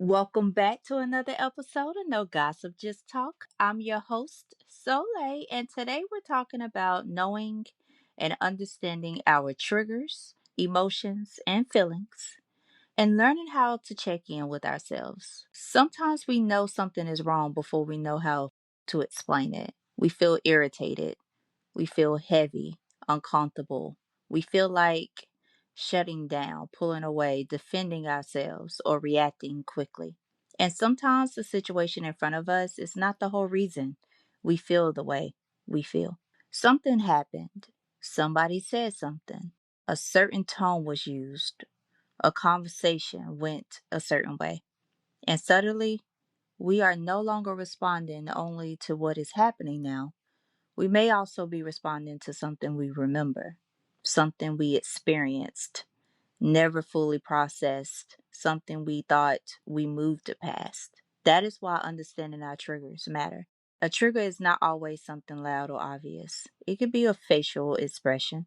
Welcome back to another episode of No Gossip, Just Talk. I'm your host, Soleil, and today we're talking about knowing and understanding our triggers, emotions, and feelings, and learning how to check in with ourselves. Sometimes we know something is wrong before we know how to explain it. We feel irritated, we feel heavy, uncomfortable. We feel like shutting down, pulling away, defending ourselves, or reacting quickly. And sometimes the situation in front of us is not the whole reason we feel the way we feel. Something happened. Somebody said something. A certain tone was used. A conversation went a certain way. And suddenly, we are no longer responding only to what is happening now. We may also be responding to something we remember, something we experienced, never fully processed, something we thought we moved past. That is why understanding our triggers matter. A trigger is not always something loud or obvious. It could be a facial expression,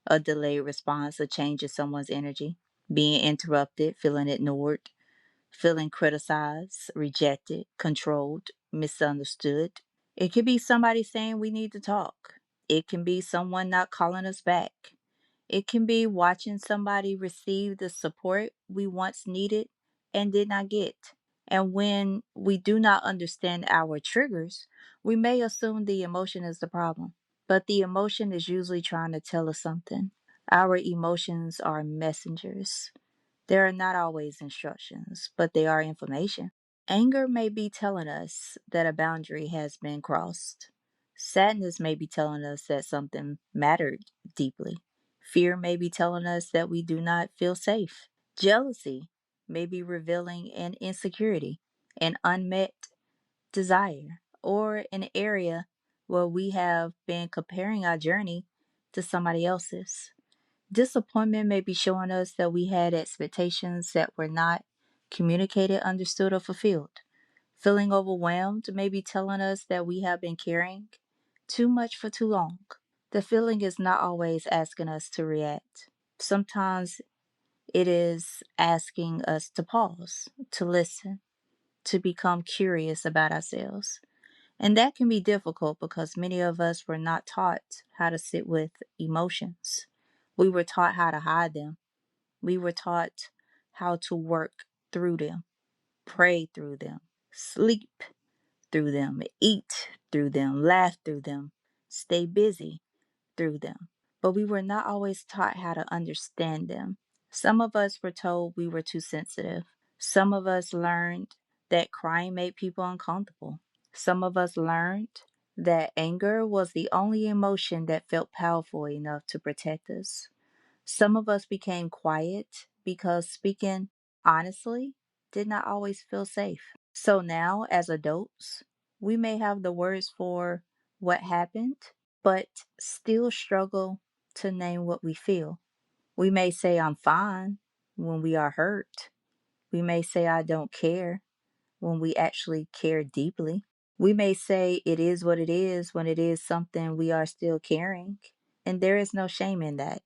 a delayed response, a change in someone's energy, being interrupted, feeling ignored, feeling criticized, rejected, controlled, misunderstood. It could be somebody saying we need to talk. It can be someone not calling us back. It can be watching somebody receive the support we once needed and did not get. And when we do not understand our triggers, we may assume the emotion is the problem. But the emotion is usually trying to tell us something. Our emotions are messengers. They are not always instructions, but they are information. Anger may be telling us that a boundary has been crossed. Sadness may be telling us that something mattered deeply. Fear may be telling us that we do not feel safe. Jealousy may be revealing an insecurity, an unmet desire, or an area where we have been comparing our journey to somebody else's. Disappointment may be showing us that we had expectations that were not communicated, understood, or fulfilled. Feeling overwhelmed may be telling us that we have been carrying too much for too long. The feeling is not always asking us to react. Sometimes it is asking us to pause, to listen, to become curious about ourselves. And that can be difficult because many of us were not taught how to sit with emotions. We were taught how to hide them. We were taught how to work through them, pray through them, sleep through them, eat through them, laugh through them, stay busy through them. But we were not always taught how to understand them. Some of us were told we were too sensitive. Some of us learned that crying made people uncomfortable. Some of us learned that anger was the only emotion that felt powerful enough to protect us. Some of us became quiet because speaking honestly did not always feel safe. So now, as adults, we may have the words for what happened, but still struggle to name what we feel. We may say, I'm fine when we are hurt. We may say, I don't care when we actually care deeply. We may say, it is what it is when it is something we are still carrying. And there is no shame in that.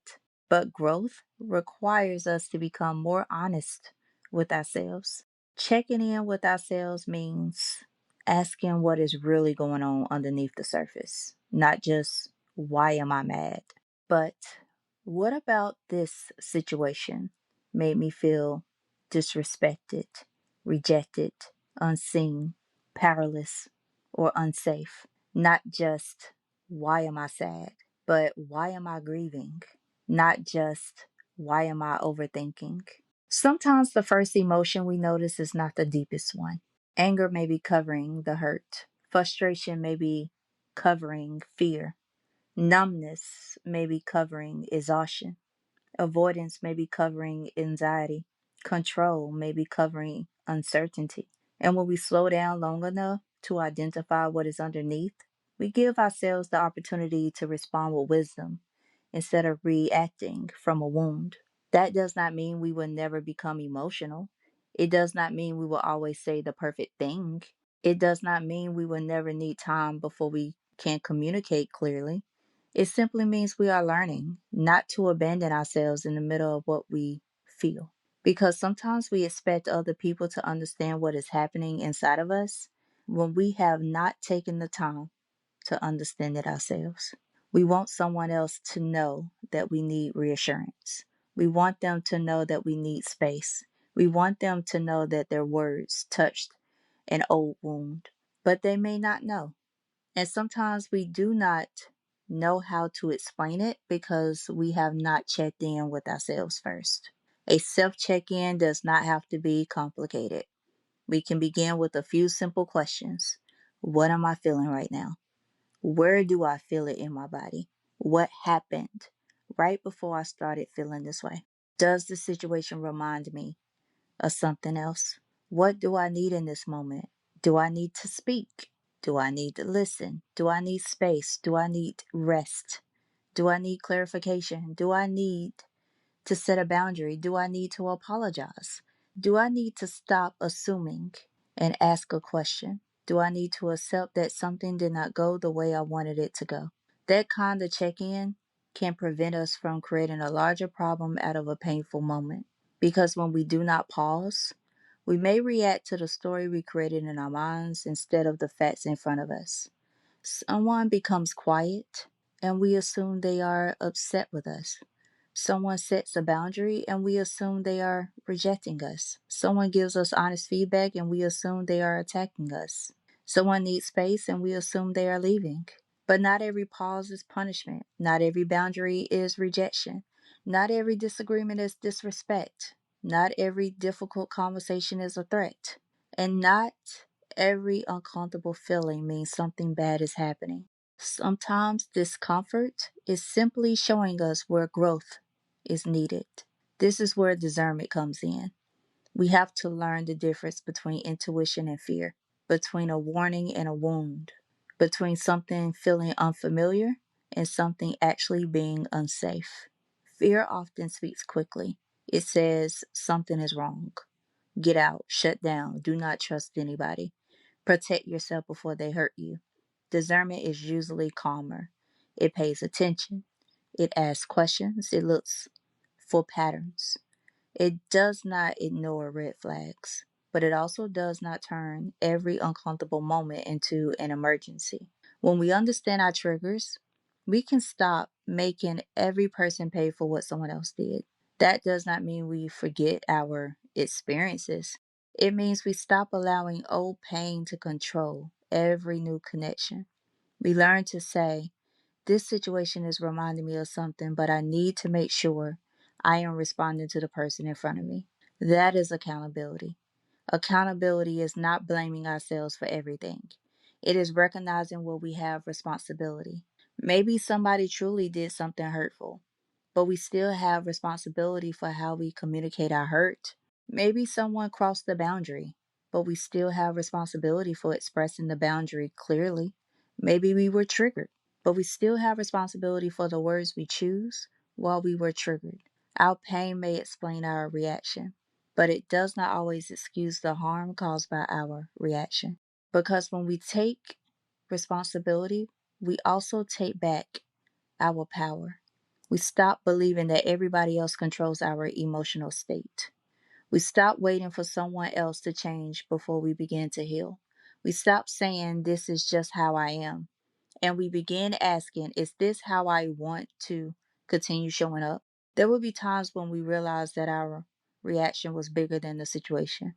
But growth requires us to become more honest with ourselves. Checking in with ourselves means asking what is really going on underneath the surface, not just why am I mad, but what about this situation made me feel disrespected, rejected, unseen, powerless, or unsafe? Not just why am I sad, but why am I grieving? Not just why am I overthinking? Sometimes the first emotion we notice is not the deepest one. Anger may be covering the hurt. Frustration may be covering fear. Numbness may be covering exhaustion. Avoidance may be covering anxiety. Control may be covering uncertainty. And when we slow down long enough to identify what is underneath, we give ourselves the opportunity to respond with wisdom instead of reacting from a wound. That does not mean we will never become emotional. It does not mean we will always say the perfect thing. It does not mean we will never need time before we can communicate clearly. It simply means we are learning not to abandon ourselves in the middle of what we feel. Because sometimes we expect other people to understand what is happening inside of us when we have not taken the time to understand it ourselves. We want someone else to know that we need reassurance. We want them to know that we need space. We want them to know that their words touched an old wound, but they may not know. And sometimes we do not know how to explain it because we have not checked in with ourselves first. A self check in does not have to be complicated. We can begin with a few simple questions. What am I feeling right now? Where do I feel it in my body? What happened right before I started feeling this way? Does the situation remind me of something else? What do I need in this moment? Do I need to speak? Do I need to listen? Do I need space? Do I need rest? Do I need clarification? Do I need to set a boundary? Do I need to apologize? Do I need to stop assuming and ask a question? Do I need to accept that something did not go the way I wanted it to go? That kind of check in can prevent us from creating a larger problem out of a painful moment. Because when we do not pause, we may react to the story we created in our minds instead of the facts in front of us. Someone becomes quiet and we assume they are upset with us. Someone sets a boundary and we assume they are rejecting us. Someone gives us honest feedback and we assume they are attacking us. Someone needs space and we assume they are leaving. But not every pause is punishment. Not every boundary is rejection. Not every disagreement is disrespect. Not every difficult conversation is a threat. And not every uncomfortable feeling means something bad is happening. Sometimes discomfort is simply showing us where growth is needed. This is where discernment comes in. We have to learn the difference between intuition and fear, between a warning and a wound, between something feeling unfamiliar and something actually being unsafe. Fear often speaks quickly. It says something is wrong. Get out, shut down, do not trust anybody. Protect yourself before they hurt you. Discernment is usually calmer. It pays attention. It asks questions. It looks for patterns. It does not ignore red flags, but it also does not turn every uncomfortable moment into an emergency. When we understand our triggers, we can stop making every person pay for what someone else did. That does not mean we forget our experiences. It means we stop allowing old pain to control every new connection. We learn to say, this situation is reminding me of something, but I need to make sure I am responding to the person in front of me. That is accountability. Accountability is not blaming ourselves for everything. It is recognizing where we have responsibility. Maybe somebody truly did something hurtful, but we still have responsibility for how we communicate our hurt. Maybe someone crossed the boundary, but we still have responsibility for expressing the boundary clearly. Maybe we were triggered, but we still have responsibility for the words we choose while we were triggered. Our pain may explain our reaction, but it does not always excuse the harm caused by our reaction. Because when we take responsibility, we also take back our power. We stop believing that everybody else controls our emotional state. We stop waiting for someone else to change before we begin to heal. We stop saying, this is just how I am. And we begin asking, is this how I want to continue showing up? There will be times when we realize that our reaction was bigger than the situation.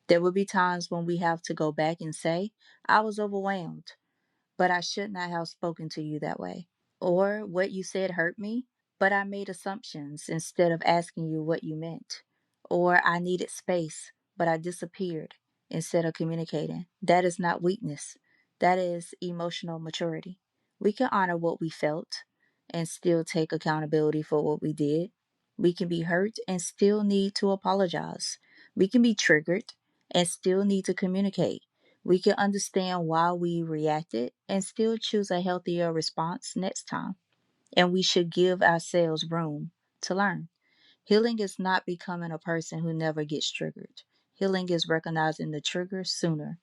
There will be times when we have to go back and say, I was overwhelmed, but I should not have spoken to you that way. Or what you said hurt me, but I made assumptions instead of asking you what you meant. Or I needed space, but I disappeared instead of communicating. That is not weakness. That is emotional maturity. We can honor what we felt and still take accountability for what we did. We can be hurt and still need to apologize. We can be triggered and still need to communicate. We can understand why we reacted and still choose a healthier response next time. And we should give ourselves room to learn. Healing is not becoming a person who never gets triggered. Healing is recognizing the trigger sooner.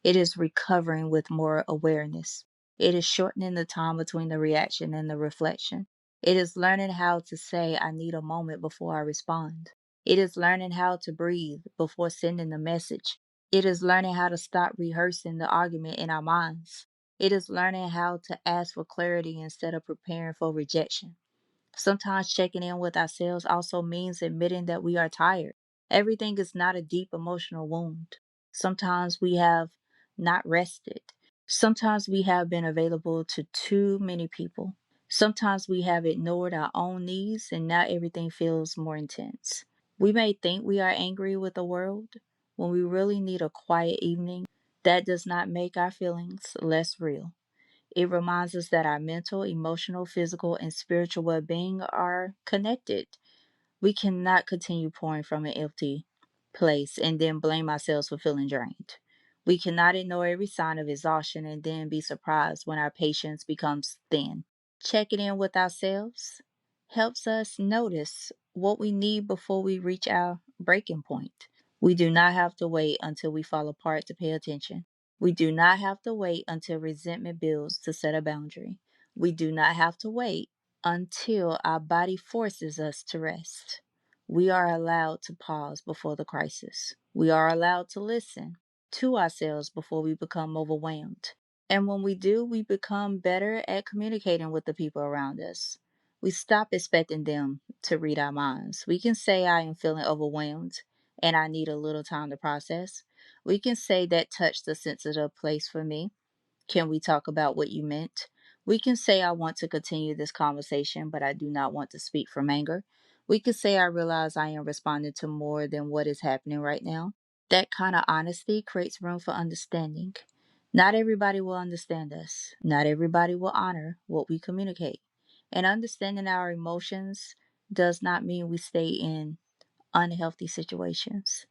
It is recovering with more awareness. It is shortening the time between the reaction and the reflection. It is learning how to say, I need a moment before I respond. It is learning how to breathe before sending the message. It is learning how to stop rehearsing the argument in our minds. It is learning how to ask for clarity instead of preparing for rejection. Sometimes checking in with ourselves also means admitting that we are tired. Everything is not a deep emotional wound. Sometimes we have not rested. Sometimes we have been available to too many people. Sometimes we have ignored our own needs and now everything feels more intense. We may think we are angry with the world when we really need a quiet evening. That does not make our feelings less real. It reminds us that our mental, emotional, physical, and spiritual well being are connected. We cannot continue pouring from an empty place and then blame ourselves for feeling drained. We cannot ignore every sign of exhaustion and then be surprised when our patience becomes thin. Checking in with ourselves helps us notice what we need before we reach our breaking point. We do not have to wait until we fall apart to pay attention. We do not have to wait until resentment builds to set a boundary. We do not have to wait until our body forces us to rest. We are allowed to pause before the crisis. We are allowed to listen to ourselves before we become overwhelmed. And when we do, we become better at communicating with the people around us. We stop expecting them to read our minds. We can say, I am feeling overwhelmed and I need a little time to process. We can say that touched a sensitive place for me. Can we talk about what you meant? We can say, I want to continue this conversation, but I do not want to speak from anger. We can say, I realize I am responding to more than what is happening right now. That kind of honesty creates room for understanding. Not everybody will understand us. Not everybody will honor what we communicate. And understanding our emotions does not mean we stay in unhealthy situations.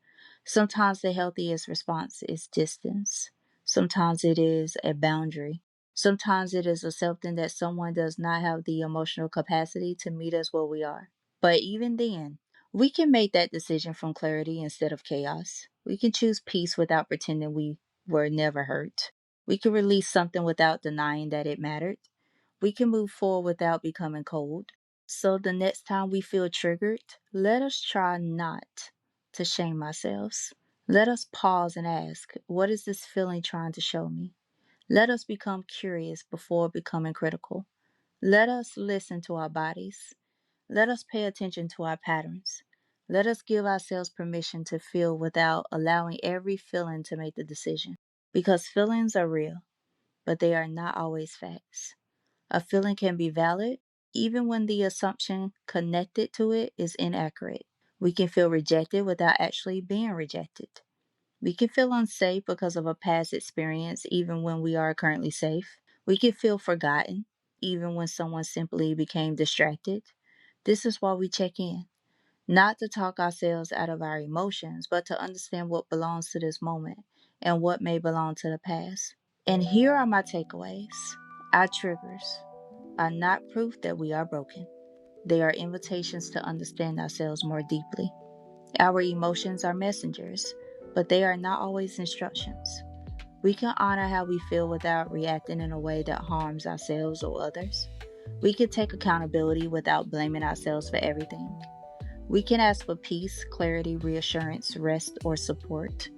Sometimes the healthiest response is distance. Sometimes it is a boundary. Sometimes it is accepting that someone does not have the emotional capacity to meet us where we are. But even then, we can make that decision from clarity instead of chaos. We can choose peace without pretending we were never hurt. We can release something without denying that it mattered. We can move forward without becoming cold. So the next time we feel triggered, let us try not to shame ourselves. Let us pause and ask, what is this feeling trying to show me? Let us become curious before becoming critical. Let us listen to our bodies. Let us pay attention to our patterns. Let us give ourselves permission to feel without allowing every feeling to make the decision. Because feelings are real, but they are not always facts. A feeling can be valid even when the assumption connected to it is inaccurate. We can feel rejected without actually being rejected. We can feel unsafe because of a past experience even when we are currently safe. We can feel forgotten even when someone simply became distracted. This is why we check in. Not to talk ourselves out of our emotions, but to understand what belongs to this moment and what may belong to the past. And here are my takeaways. Our triggers are not proof that we are broken. They are invitations to understand ourselves more deeply. Our emotions are messengers, but they are not always instructions. We can honor how we feel without reacting in a way that harms ourselves or others. We can take accountability without blaming ourselves for everything. We can ask for peace, clarity, reassurance, rest, or support.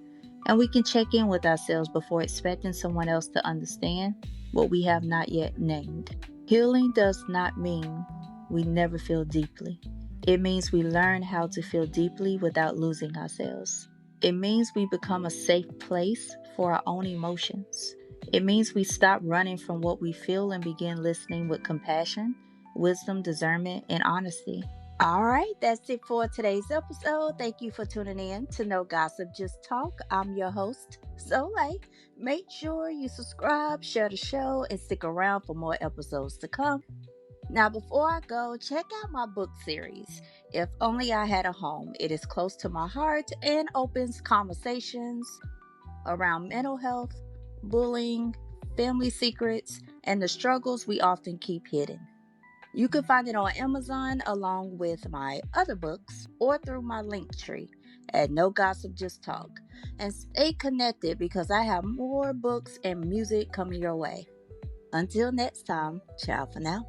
And we can check in with ourselves before expecting someone else to understand what we have not yet named. Healing does not mean we never feel deeply. It means we learn how to feel deeply without losing ourselves. It means we become a safe place for our own emotions. It means we stop running from what we feel and begin listening with compassion, wisdom, discernment, and honesty. All right, that's it for today's episode. Thank you for tuning in to No Gossip, Just Talk. I'm your host, Soleil. Make sure you subscribe, share the show, and stick around for more episodes to come. Now, before I go, check out my book series, If Only I Had a Home. It is close to my heart and opens conversations around mental health, bullying, family secrets, and the struggles we often keep hidden. You can find it on Amazon along with my other books or through my link tree at No Gossip Just Talk. And stay connected because I have more books and music coming your way. Until next time, ciao for now.